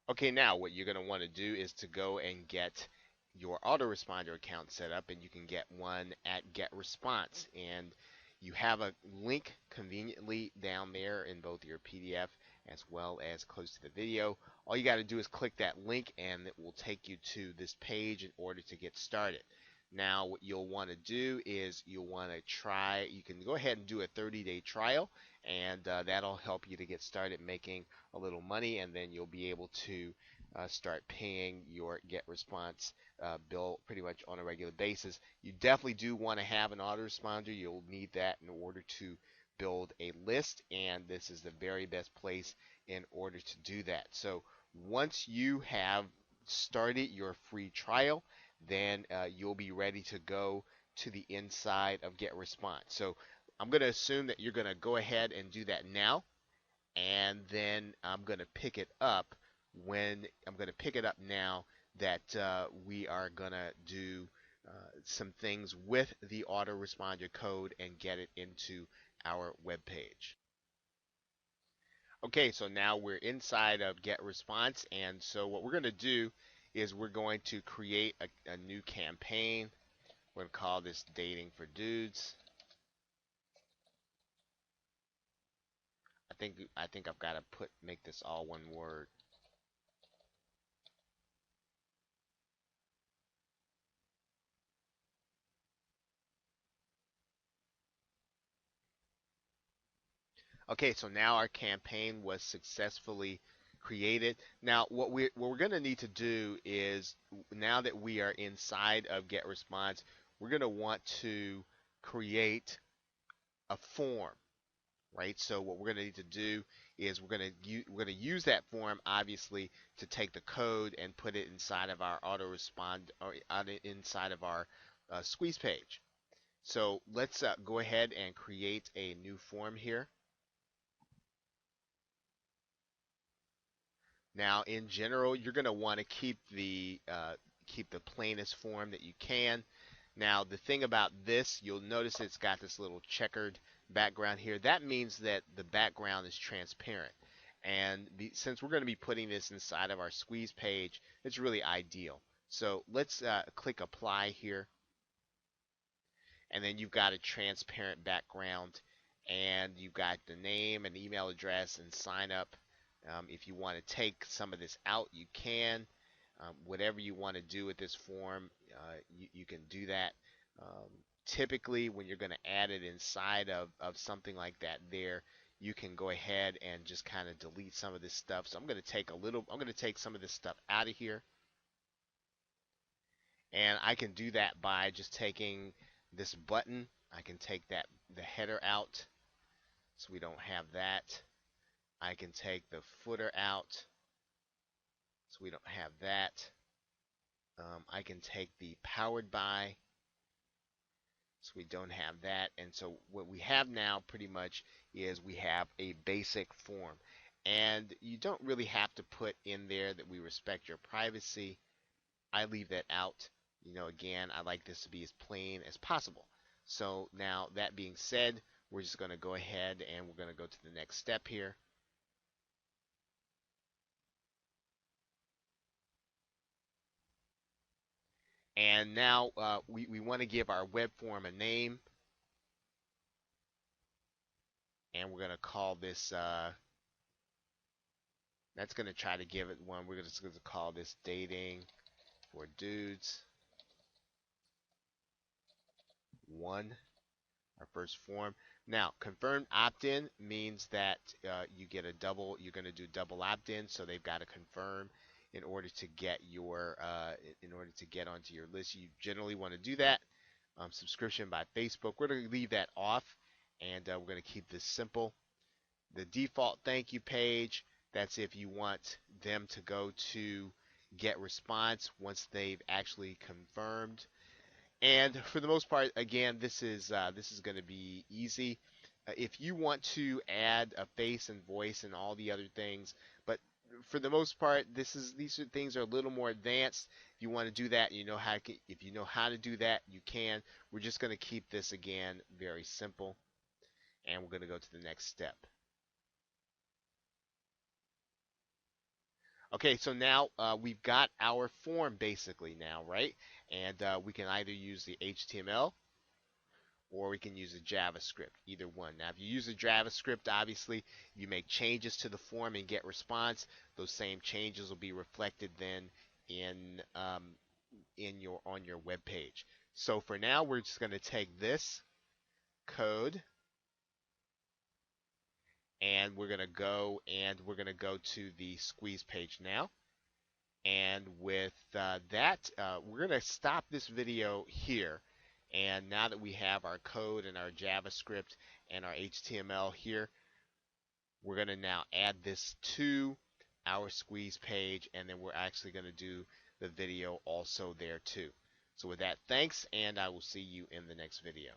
Okay, now what you're going to want to do is to go and get your autoresponder account set up, and you can get one at GetResponse. And you have a link conveniently down there in both your PDF as well as close to the video. All you got to do is click that link, and it will take you to this page in order to get started. Now, what you'll want to do is you'll want to try, you can go ahead and do a 30-day trial, and that'll help you to get started making a little money, and then you'll be able to start paying your get response bill pretty much on a regular basis. You definitely do want to have an autoresponder. You'll need that in order to build a list, and this is the very best place in order to do that. So once you have started your free trial, then you'll be ready to go to the inside of get response. So I'm going to assume that you're going to go ahead and do that now, and then I'm going to pick it up when I'm going to pick it up now that we are going to do some things with the autoresponder code and get it into our web page. Okay, so now we're inside of get response, and so what we're going to do is we're going to create a new campaign. We're going to call this dating for dudes. I think I've got to make this all one word. Okay, so now our campaign was successfully created. Now, what we're going to need to do is, now that we are inside of Get Response, we're going to want to create a form, right? So what we're going to need to do is we're going to use that form, obviously, to take the code and put it inside of our autorespond, or inside of our squeeze page. So let's go ahead and create a new form here. Now, in general, you're going to want to keep the plainest form that you can. Now, the thing about this, you'll notice it's got this little checkered background here. That means that the background is transparent. And since we're going to be putting this inside of our squeeze page, it's really ideal. So let's click apply here, and then you've got a transparent background, and you've got the name and email address and sign up. If you want to take some of this out, you can. Whatever you want to do with this form, you can do that. Um, Typically, when you're going to add it inside of something like that there, you can go ahead and just kind of delete some of this stuff. So I'm going to take some of this stuff out of here. And I can do that by just taking this button. I can take the header out, so we don't have that. I can take the footer out, so we don't have that. I can take the powered by, so we don't have that. And so what we have now pretty much is we have a basic form. And you don't really have to put in there that we respect your privacy. I leave that out. Again, I like this to be as plain as possible. So now that being said, we're just going to go ahead and we're going to go to the next step here. And now we want to give our web form a name. And we're going to call this, that's going to try to give it one. We're just going to call this dating for dudes 1, our first form. Now, confirmed opt-in means that you're going to do double opt-in, so they've got to confirm in order to get onto your list. You generally want to do that. Subscription by Facebook, we're going to leave that off, and we're going to keep this simple. The default thank you page, that's if you want them to go to get response once they've actually confirmed. And for the most part, again, this is going to be easy. If you want to add a face and voice and all the other things, but for the most part, these things are a little more advanced. If you want to do that, if you know how to do that, you can. We're just going to keep this again very simple, and we're going to go to the next step. Okay, so now we've got our form basically now, right? And we can either use the HTML or we can use the JavaScript, either one. Now, if you use the JavaScript, obviously, you make changes to the form and get response. Those same changes will be reflected then in your on your web page. So for now, we're just going to take this code and we're going to go to the squeeze page now. And with that, we're going to stop this video here. And now that we have our code and our JavaScript and our HTML here, we're going to now add this to our squeeze page, and then we're actually going to do the video also there too. So with that, thanks, and I will see you in the next video.